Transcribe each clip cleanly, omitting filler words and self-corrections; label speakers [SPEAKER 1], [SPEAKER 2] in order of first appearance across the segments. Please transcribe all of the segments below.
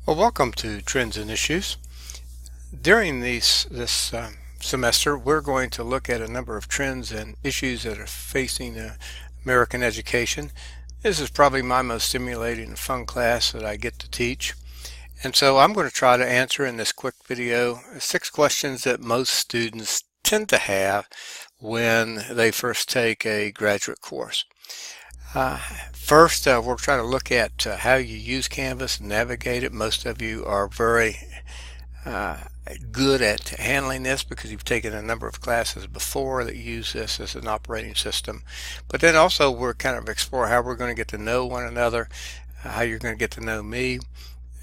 [SPEAKER 1] Well, welcome to Trends and Issues. During this semester, we're going to look at a number of trends and issues that are facing American education. This is probably my most stimulating and fun class that I get to teach. And so I'm going to try to answer in this quick video 6 questions that most students tend to have when they first take a graduate course. First, we'll try to look at how you use Canvas and navigate it. Most of you are very good at handling this because you've taken a number of classes before that use this as an operating system. But then also we're kind of explore how we're going to get to know one another, how you're going to get to know me,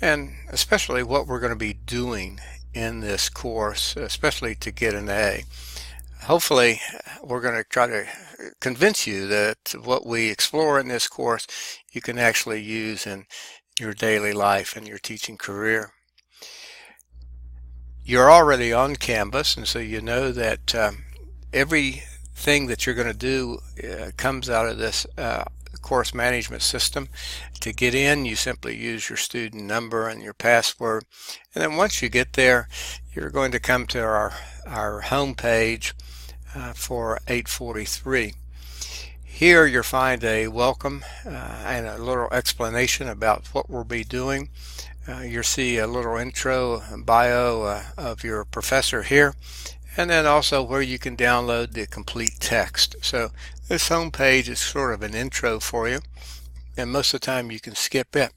[SPEAKER 1] and especially what we're going to be doing in this course, especially to get an A. Hopefully, we're going to try to convince you that what we explore in this course you can actually use in your daily life and your teaching career. You're already on Canvas, and so you know that everything that you're going to do comes out of this course management system. To get in, you simply use your student number and your password, and then once you get there, you're going to come to our home page for 843. Here you'll find a welcome and a little explanation about what we'll be doing. You'll see a little intro and bio of your professor here, and then also where you can download the complete text. So this home page is sort of an intro for you, and most of the time you can skip it.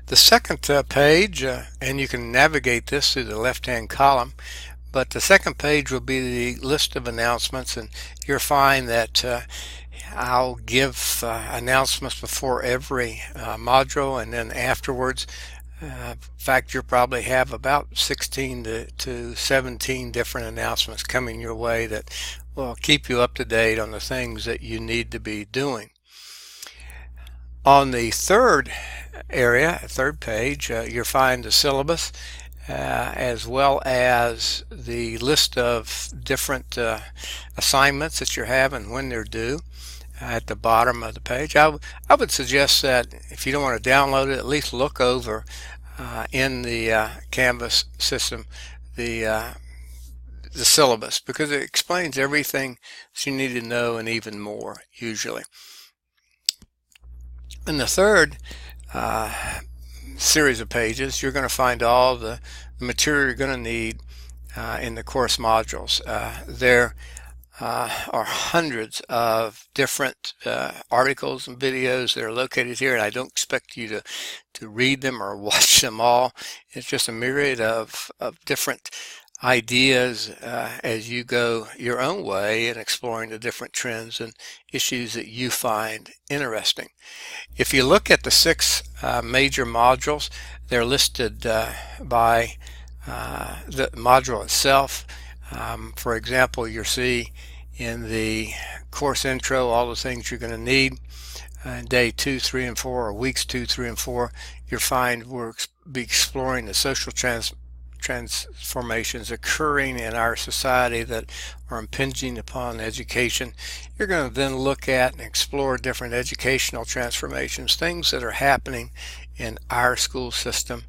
[SPEAKER 1] The second page, and you can navigate this through the left-hand column, but the second page will be the list of announcements, and you'll find that I'll give announcements before every module and then afterwards. In fact, you'll probably have about 16 to 17 different announcements coming your way that will keep you up to date on the things that you need to be doing. On the third page, you'll find the syllabus as well as the list of different assignments that you're having when they're due at the bottom of the page. I would suggest that if you don't want to download it, at least look over in the Canvas system the syllabus, because it explains everything that you need to know and even more usually. In the third series of pages, you're going to find all the material you're going to need in the course modules. There are hundreds of different articles and videos that are located here, and I don't expect you to read them or watch them all. It's just a myriad of different ideas as you go your own way in exploring the different trends and issues that you find interesting. If you look at the 6 major modules, they're listed by the module itself. For example, you'll see in the course intro all the things you're going to need. Day 2, 3, and 4, or weeks 2, 3, and 4, you'll find we'll be exploring the social transformations occurring in our society that are impinging upon education. You're going to then look at and explore different educational transformations, things that are happening in our school system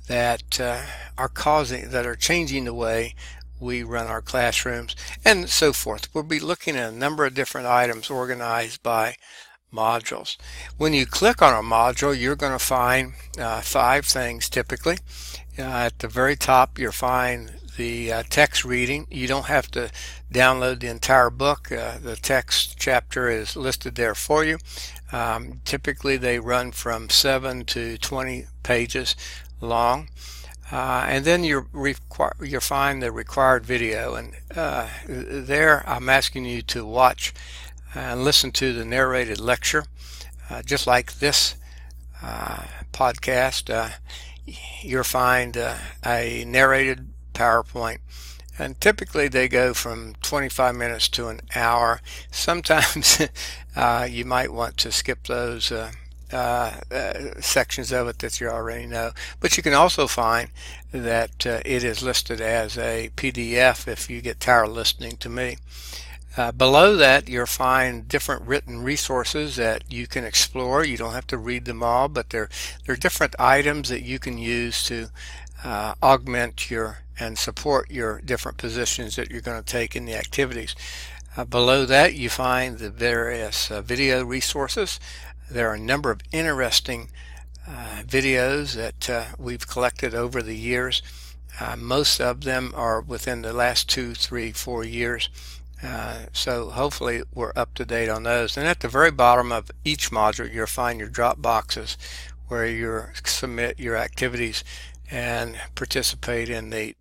[SPEAKER 1] that are changing the way we run our classrooms, and so forth. We'll be looking at a number of different items organized by modules. When you click on a module, you're going to find 5 things typically. At the very top, you'll find the text reading. You don't have to download the entire book. The text chapter is listed there for you. Typically, they run from 7 to 20 pages long. And then you'll find the required video, and there I'm asking you to watch and listen to the narrated lecture, just like this podcast. You'll find a narrated PowerPoint, and typically they go from 25 minutes to an hour. Sometimes you might want to skip those sections of it that you already know, but you can also find that it is listed as a PDF if you get tired of listening to me. Below that, you'll find different written resources that you can explore. You don't have to read them all, but they're different items that you can use to augment your and support your different positions that you're going to take in the activities. Below that, you find the various video resources. There are a number of interesting videos that we've collected over the years. Most of them are within the last 2, 3, 4 years. So hopefully we're up to date on those. And at the very bottom of each module, you'll find your drop boxes where you submit your activities and participate in the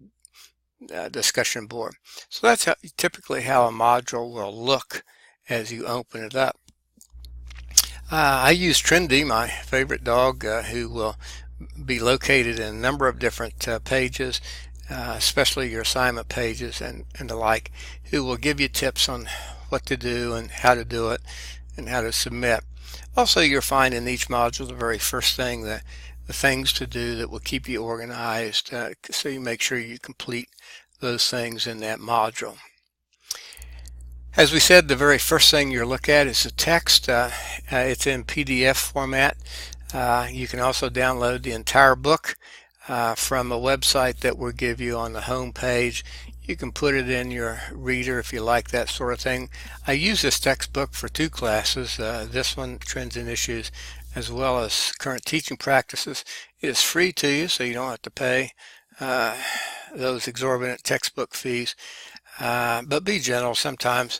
[SPEAKER 1] discussion board. So that's typically how a module will look as you open it up. I use Trendy, my favorite dog, who will be located in a number of different pages, especially your assignment pages and the like, who will give you tips on what to do and how to do it and how to submit. Also, you'll find in each module the very first thing, the things to do that will keep you organized, so you make sure you complete those things in that module. As we said, the very first thing you look at is the text. It's in PDF format. You can also download the entire book from a website that will give you on the home page. You can put it in your reader if you like that sort of thing. I use this textbook for 2 classes, this one, Trends and Issues, as well as Current Teaching Practices. It is free to you, so you don't have to pay those exorbitant textbook fees. But be gentle. Sometimes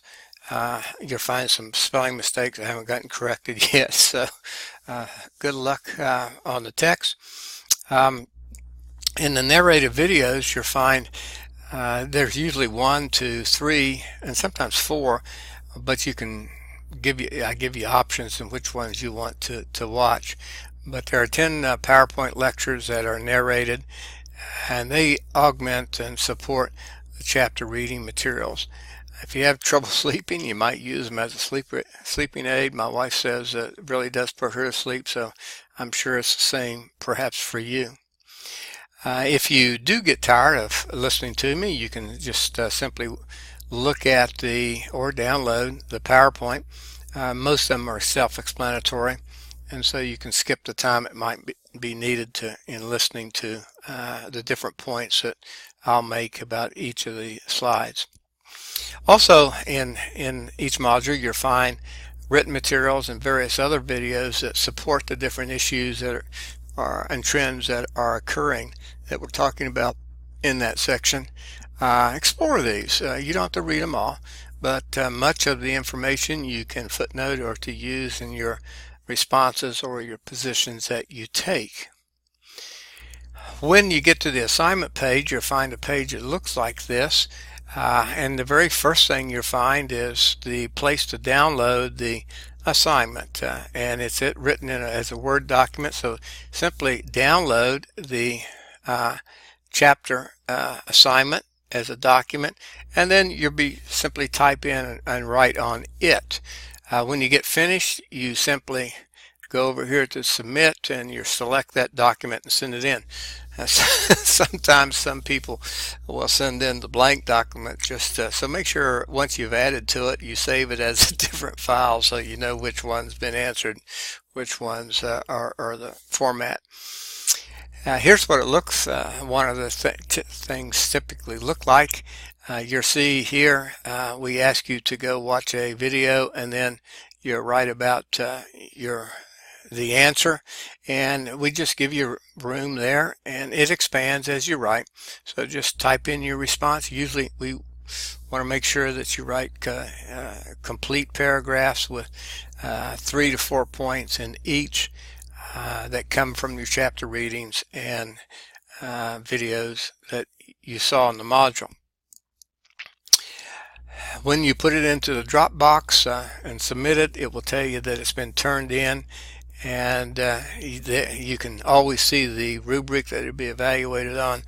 [SPEAKER 1] you'll find some spelling mistakes I haven't gotten corrected yet. So good luck on the text. In the narrative videos, you'll find there's usually 1, 2, 3, and sometimes 4, but I give you options in which ones you want to watch. But there are 10 PowerPoint lectures that are narrated, and they augment and support the chapter reading materials. If you have trouble sleeping, you might use them as a sleeping aid. My wife says it really does put her to sleep, so I'm sure it's the same perhaps for you. If you do get tired of listening to me, you can just simply look at or download the PowerPoint. Most of them are self-explanatory, and so you can skip the time it might be needed in listening to the different points that I'll make about each of the slides. Also, in each module, you'll find written materials and various other videos that support the different issues that are and trends that are occurring that we're talking about in that section. Explore these. You don't have to read them all, but much of the information you can footnote or to use in your responses or your positions that you take. When you get to the assignment page, you'll find a page that looks like this, and the very first thing you'll find is the place to download the assignment, and it's written as a Word document. So simply download the chapter assignment as a document, and then you'll simply type in and write on it. When you get finished, you simply go over here to submit, and you select that document and send it in. Sometimes some people will send in the blank document, so make sure once you've added to it, you save it as a different file so you know which one's been answered, which ones are the format. Here's what it looks, one of the things typically look like. You'll see here, we ask you to go watch a video, and then you write about the answer, and we just give you room there, and it expands as you write. So just type in your response. Usually we want to make sure that you write complete paragraphs with 3 to 4 points in each that come from your chapter readings and videos that you saw in the module. When you put it into the Dropbox and submit it, it will tell you that it's been turned in, and you can always see the rubric that it'll be evaluated on.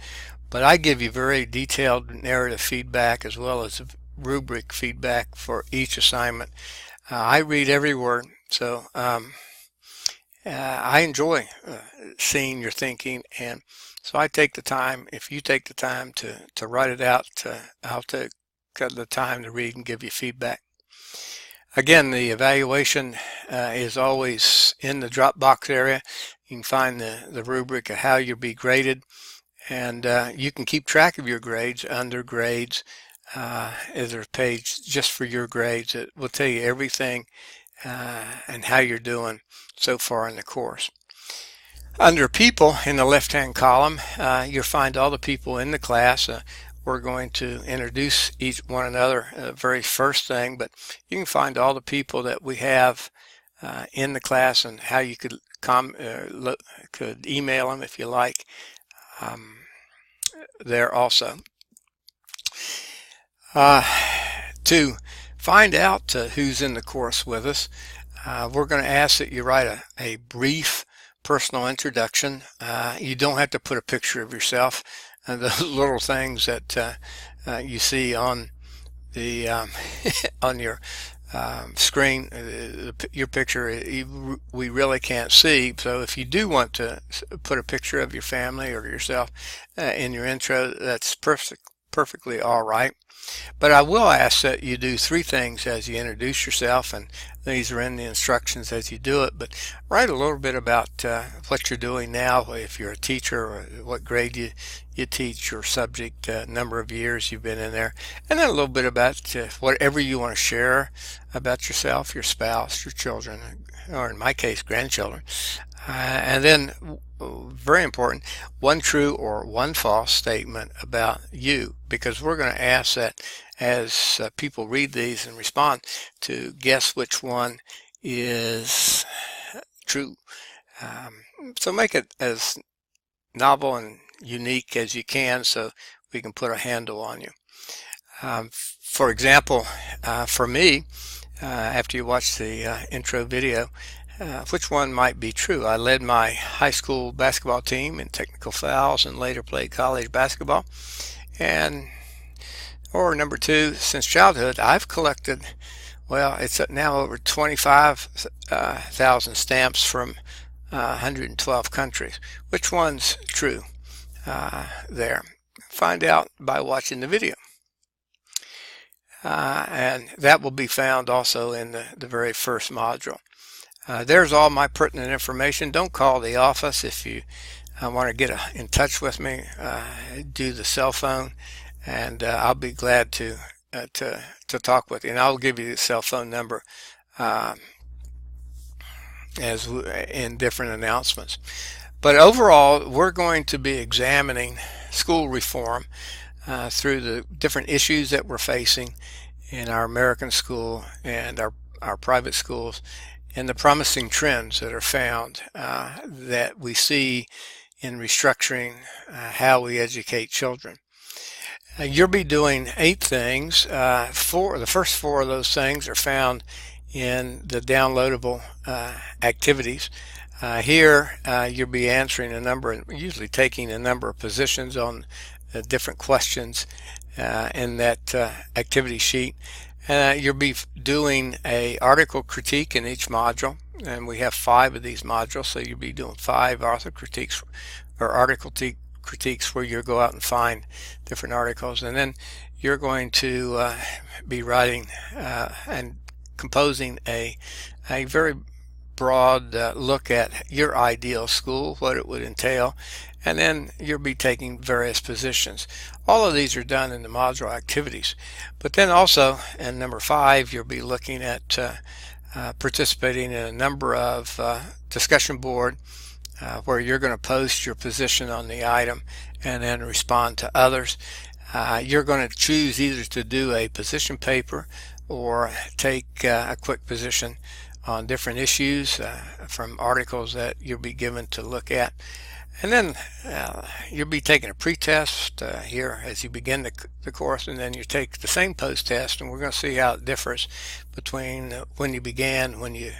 [SPEAKER 1] But I give you very detailed narrative feedback as well as rubric feedback for each assignment. I read every word, so I enjoy seeing your thinking, and so I take the time. If you take the time to write it out, I'll take the time to read and give you feedback. Again, the evaluation is always in the Dropbox area. You can find the rubric of how you'll be graded, and you can keep track of your grades under grades. There's a page just for your grades. It will tell you everything and how you're doing so far in the course. Under people in the left-hand column, you'll find all the people in the class. We're going to introduce each one another very first thing, but you can find all the people that we have in the class and how you could email them if you like there also. To find out who's in the course with us, we're going to ask that you write a brief personal introduction. You don't have to put a picture of yourself. The little things that you see on the on your screen, your picture, we really can't see. So if you do want to put a picture of your family or yourself in your intro, that's perfectly all right. But I will ask that you do 3 things as you introduce yourself, and these are in the instructions as you do it. But write a little bit about what you're doing now, if you're a teacher, or what grade you teach, your subject, number of years you've been in there, and then a little bit about whatever you want to share about yourself, your spouse, your children, or in my case, grandchildren. And then, very important, 1 true or 1 false statement about you, because we're going to ask that as people read these and respond to guess which one is true. So make it as novel and unique as you can so we can put a handle on you. For example, for me, after you watch the intro video, which one might be true? I led my high school basketball team in technical fouls and later played college basketball. Or number 2, since childhood, I've collected, well, it's now over 25,000 stamps from 112 countries. Which one's true there? Find out by watching the video. And that will be found also in the very first module. There's all my pertinent information. Don't call the office if you want to get in touch with me. Do the cell phone, and I'll be glad to talk with you. And I'll give you the cell phone number in different announcements. But overall, we're going to be examining school reform through the different issues that we're facing in our American school and our private schools, and the promising trends that are found that we see in restructuring how we educate children. You'll be doing 8 things. The first 4 of those things are found in the downloadable activities. Here you'll be answering usually taking a number of positions on different questions in that activity sheet. You'll be doing a article critique in each module, and we have 5 of these modules, so you'll be doing 5 author critiques or article critiques where you'll go out and find different articles, and then you're going to be writing and composing a very broad look at your ideal school, what it would entail, and then you'll be taking various positions. All of these are done in the module activities. But then also in number 5, you'll be looking at participating in a number of discussion board where you're going to post your position on the item and then respond to others. You're going to choose either to do a position paper or take a quick position on different issues from articles that you'll be given to look at. And then you'll be taking a pre-test here as you begin the course, and then you take the same post-test, and we're going to see how it differs between when you began, when you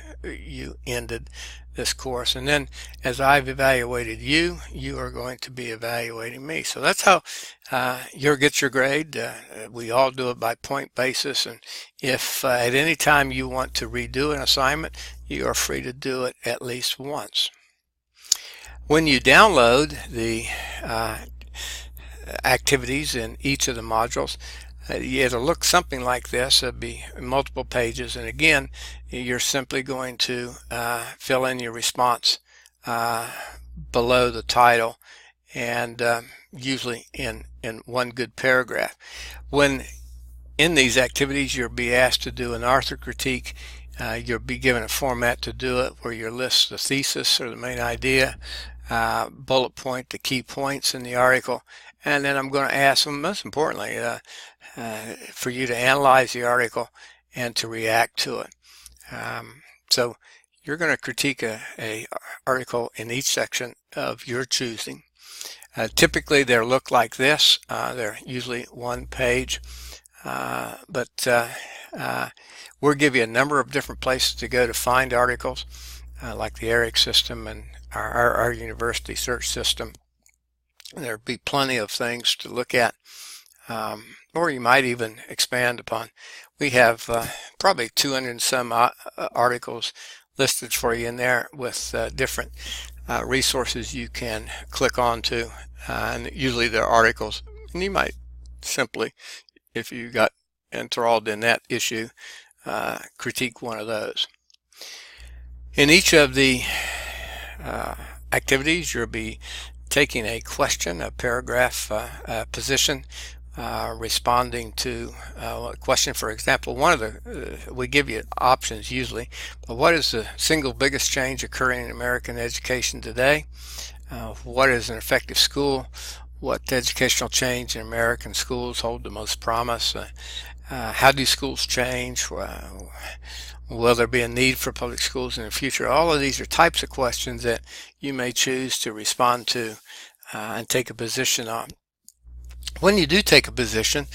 [SPEAKER 1] ended this course. And then as I've evaluated you, you are going to be evaluating me. So that's how you'll get your grade. We all do it by point basis, and if at any time you want to redo an assignment, you are free to do it at least once. When you download the activities in each of the modules, it'll look something like this. It'll be multiple pages, and again, you're simply going to fill in your response below the title, and usually in one good paragraph. When in these activities you'll be asked to do an author critique, you'll be given a format to do it where you list the thesis or the main idea, bullet point the key points in the article, and then I'm going to ask them, most importantly, for you to analyze the article and to react to it. So you're going to critique a article in each section of your choosing. Typically they look like this. They're usually one page, but we'll give you a number of different places to go to find articles, like the ERIC system and our university search system. There'll be plenty of things to look at, or you might even expand upon. We have probably 200 and some articles listed for you in there with different resources you can click on to, and usually they're articles, and you might simply, if you got enthralled in that issue, critique one of those. In each of the activities, you'll be taking a question, a paragraph, position, responding to a question. For example, one of the we give you options usually, but what is the single biggest change occurring in American education today? What is an effective school? What educational change in American schools hold the most promise? How do schools change? Will there be a need for public schools in the future? All of these are types of questions that you may choose to respond to and take a position on. When you do take a position,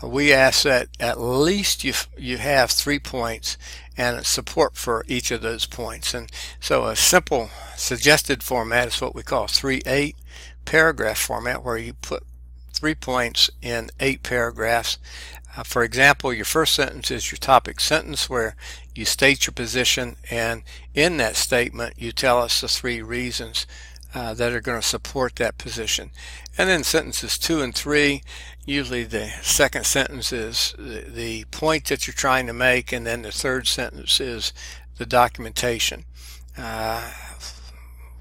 [SPEAKER 1] we ask that at least you have 3 points and support for each of those points. And so a simple suggested format is what we call 3-8 paragraph format, where you put 3 points in 8 paragraphs. For example, your first sentence is your topic sentence, where you state your position, and in that statement you tell us the 3 reasons that are going to support that position. And then sentences 2 and 3, usually the second sentence is the point that you're trying to make, and then the third sentence is the documentation,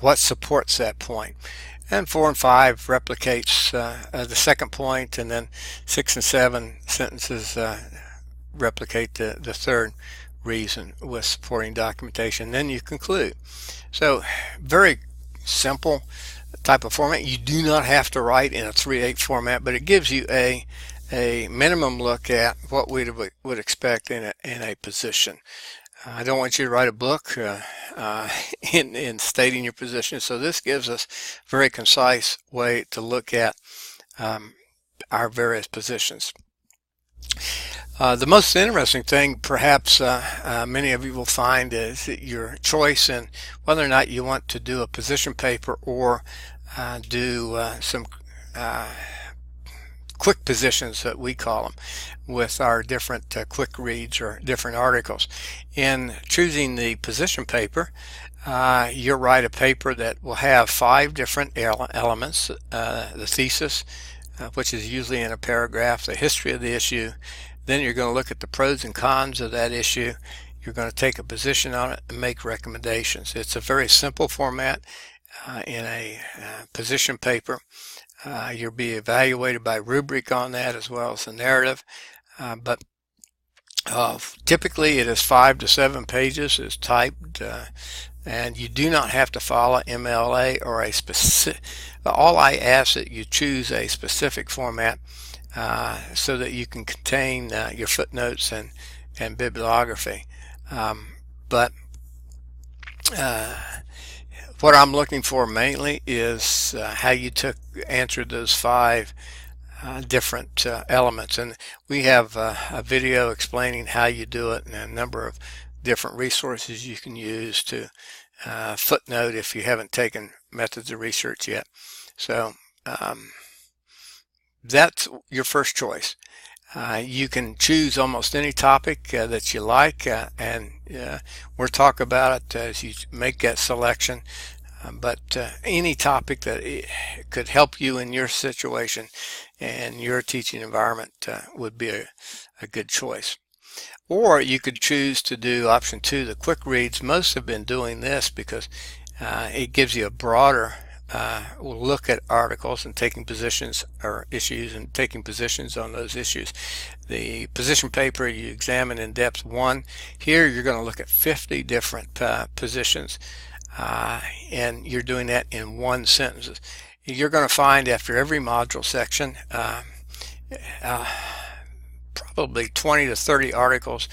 [SPEAKER 1] what supports that point. And 4 and 5 replicates the second point, and then 6 and 7 sentences replicate the third reason with supporting documentation. Then you conclude. So very simple type of format. You do not have to write in a 3-8 format, but it gives you a minimum look at what we would expect in a position. I don't want you to write a book in stating your position, so this gives us a very concise way to look at our various positions. The most interesting thing, perhaps many of you will find, is your choice in whether or not you want to do a position paper or do some quick positions, that we call them, with our different quick reads or different articles. In choosing the position paper, you'll write a paper that will have 5 different elements: the thesis, which is usually in a paragraph, the history of the issue. Then you're going to look at the pros and cons of that issue. You're going to take a position on it and make recommendations. It's a very simple format in a position paper. You'll be evaluated by rubric on that, as well as the narrative. But typically it is 5 to 7 pages. It's typed, and you do not have to follow MLA or a specific. All I ask that you choose a specific format so that you can contain your footnotes and bibliography. But what I'm looking for mainly is how you answered those 5 different elements, and we have a video explaining how you do it, and a number of different resources you can use to footnote if you haven't taken methods of research yet. So that's your first choice. You can choose almost any topic that you like, and we'll talk about it as you make that selection. But any topic that could help you in your situation and your teaching environment would be a good choice. Or you could choose to do option 2, the quick reads. Most have been doing this because it gives you a broader look at articles and taking positions or issues and taking positions on those issues. The position paper you examine in depth 1. Here you're going to look at 50 different positions, and you're doing that in one sentence. You're going to find after every module section probably 20 to 30 articles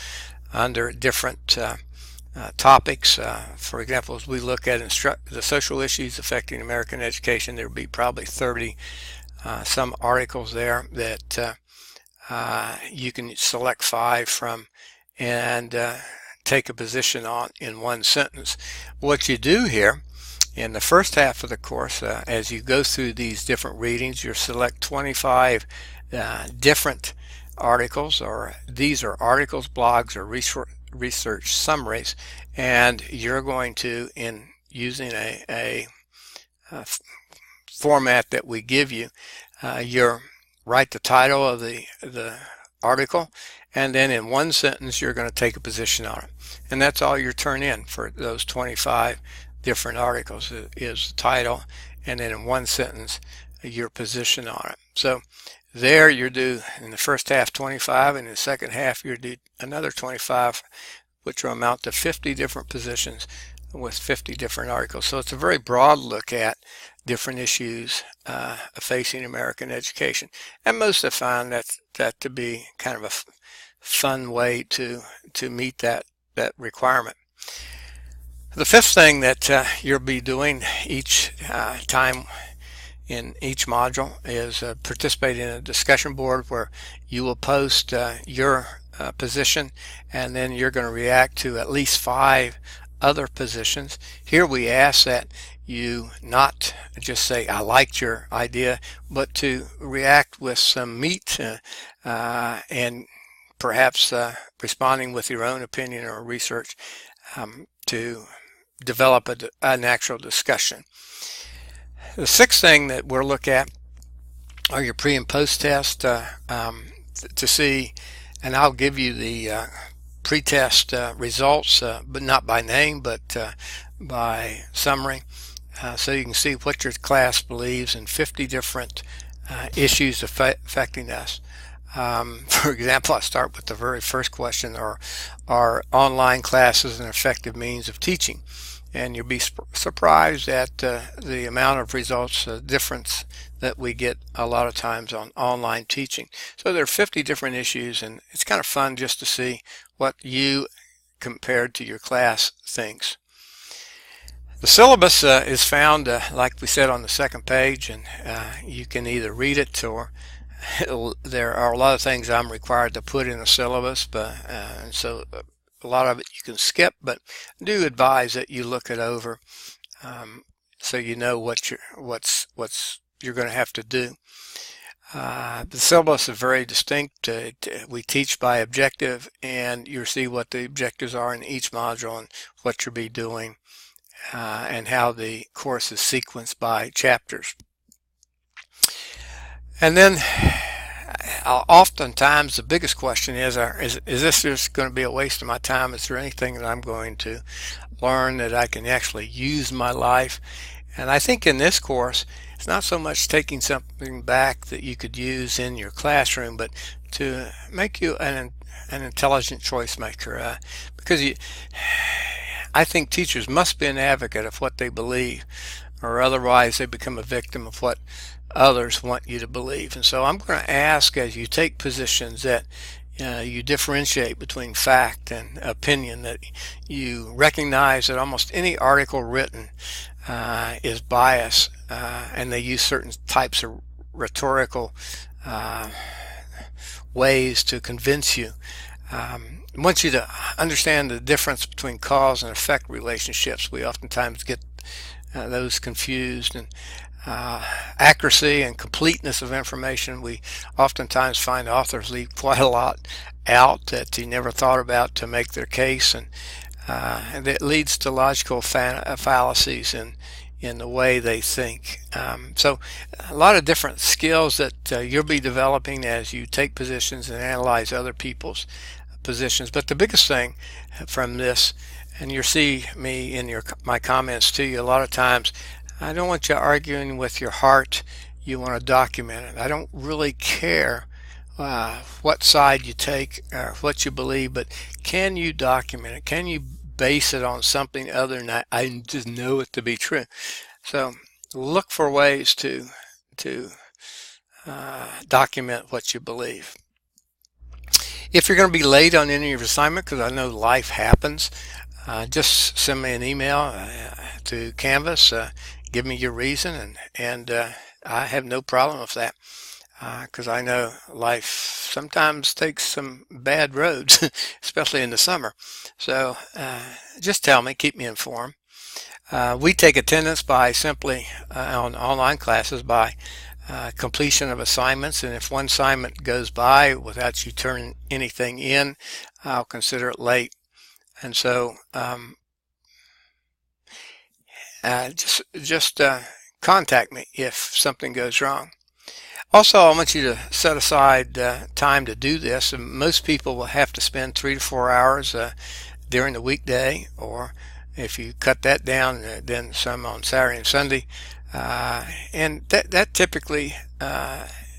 [SPEAKER 1] under different topics. For example, as we look at the social issues affecting American education, there will be probably 30 some articles there that you can select 5 from and take a position on in one sentence. What you do here in the first half of the course, as you go through these different readings, you select 25 different articles, or these are articles, blogs, or research summaries, and you're going to, in using a format that we give you, you write the title of the article, and then in one sentence you're going to take a position on it, and that's all you turn in for those 25 different articles is the title, and then in one sentence your position on it. So there you do in the first half 25, and in the second half you do another 25, which will amount to 50 different positions with 50 different articles. So it's a very broad look at different issues facing American education, and most have found that to be kind of a fun way to meet that requirement. The fifth thing that you'll be doing each time in each module is participate in a discussion board where you will post your position, and then you're going to react to at least 5 other positions. Here we ask that you not just say I liked your idea, but to react with some meat and perhaps responding with your own opinion or research to develop an actual discussion. The sixth thing that we'll look at are your pre and post test to see, and I'll give you the pre-test results, but not by name, but by summary, so you can see what your class believes in 50 different issues affecting us. For example, I'll start with the very first question: are online classes an effective means of teaching? And you'll be surprised at the amount of results difference that we get a lot of times on online teaching. So there are 50 different issues, and it's kind of fun just to see what you compared to your class thinks. The syllabus is found, like we said, on the second page, and you can either read it or there are a lot of things I'm required to put in the syllabus, but and so a lot of it you can skip, but do advise that you look it over so you know what you're going to have to do. The syllabus is very distinct. We teach by objective, and you'll see what the objectives are in each module and what you'll be doing and how the course is sequenced by chapters. And then oftentimes the biggest question is this just going to be a waste of my time? Is there anything that I'm going to learn that I can actually use in my life? And I think in this course, it's not so much taking something back that you could use in your classroom, but to make you an intelligent choice maker. Because I think teachers must be an advocate of what they believe, or otherwise they become a victim of what others want you to believe. And so I'm going to ask, as you take positions, that you differentiate between fact and opinion, that you recognize that almost any article written is biased, and they use certain types of rhetorical ways to convince you. I want you to understand the difference between cause and effect relationships. We oftentimes get those confused, and accuracy and completeness of information. We oftentimes find authors leave quite a lot out that they never thought about to make their case, and it leads to logical fallacies in the way they think. So a lot of different skills that you'll be developing as you take positions and analyze other people's positions. But the biggest thing from this, and you'll see me in my comments to you a lot of times, I don't want you arguing with your heart. You want to document it. I don't really care what side you take or what you believe, but can you document it? Can you base it on something other than I just know it to be true? So look for ways to document what you believe. If you're going to be late on any of your assignment, because I know life happens, just send me an email to Canvas. Give me your reason, and I have no problem with that, because I know life sometimes takes some bad roads, especially in the summer. So just tell me, keep me informed. We take attendance by simply on online classes by completion of assignments, and if one assignment goes by without you turning anything in, I'll consider it late. And so just contact me if something goes wrong. Also, I want you to set aside time to do this, and most people will have to spend 3 to 4 hours during the weekday, or if you cut that down, then some on Saturday and Sunday. And that typically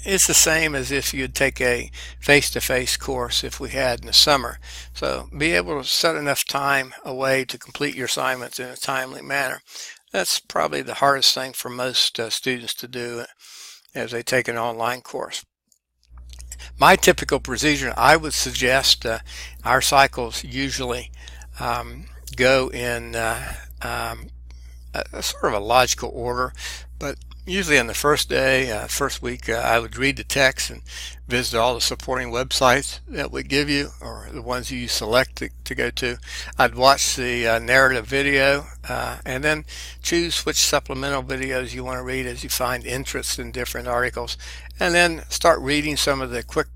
[SPEAKER 1] is the same as if you'd take a face-to-face course if we had in the summer. So be able to set enough time away to complete your assignments in a timely manner. That's probably the hardest thing for most students to do as they take an online course. My typical procedure, I would suggest, our cycles usually go in a sort of a logical order, but usually on the first day, first week, I would read the text and visit all the supporting websites that we give you, or the ones you select to go to. I'd watch the narrative video and then choose which supplemental videos you want to read as you find interest in different articles, and then start reading some of the quick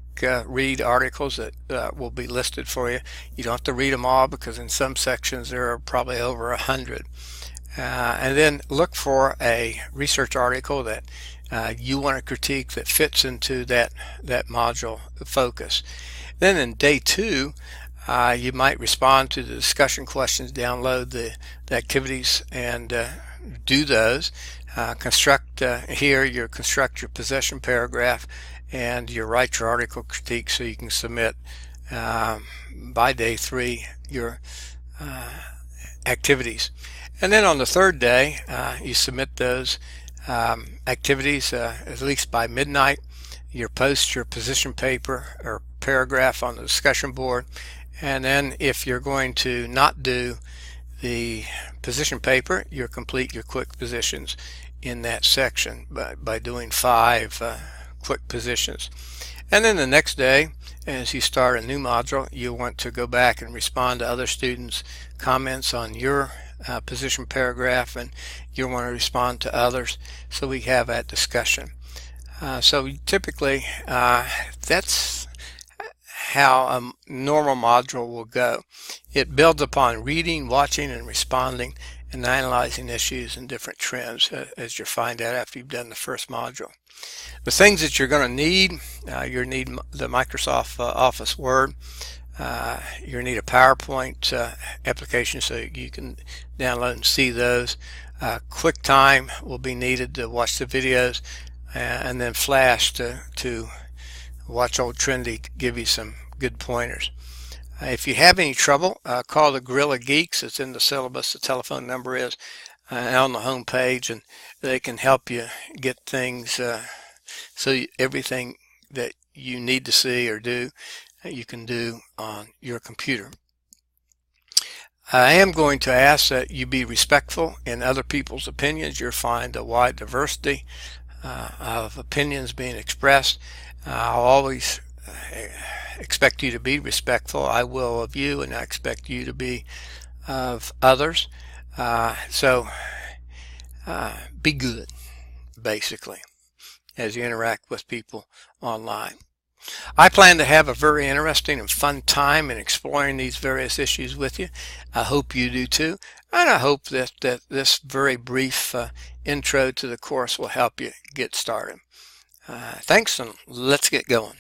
[SPEAKER 1] read articles that will be listed for you. You don't have to read them all, because in some sections there are probably over 100. And then look for a research article that you want to critique that fits into that module focus. Then in day 2, you might respond to the discussion questions, download the activities, and do those. Construct your possession paragraph, and you write your article critique so you can submit by day 3 your activities. And then on the third day, you submit those activities at least by midnight. You post your position paper or paragraph on the discussion board. And then if you're going to not do the position paper, you complete your quick positions in that section by doing 5 quick positions. And then the next day, as you start a new module, you want to go back and respond to other students' comments on your position paragraph, and you want to respond to others, so we have that discussion. So typically that's how a normal module will go. It builds upon reading, watching, and responding, and analyzing issues and different trends, as you'll find out after you've done the first module. The things that you're going to need, you'll need the Microsoft Office Word. You'll need a PowerPoint application so you can download and see those. QuickTime will be needed to watch the videos, and then Flash to watch Old Trendy to give you some good pointers. If you have any trouble, call the Gorilla Geeks. It's in the syllabus. The telephone number is on the home page, and they can help you get things so everything that you need to see or do, you can do on your computer. I am going to ask that you be respectful in other people's opinions. You'll find a wide diversity of opinions being expressed. I'll always expect you to be respectful. I will of you, and I expect you to be of others. So be good, basically, as you interact with people online. I plan to have a very interesting and fun time in exploring these various issues with you. I hope you do too, and I hope that this very brief intro to the course will help you get started. Thanks, and let's get going.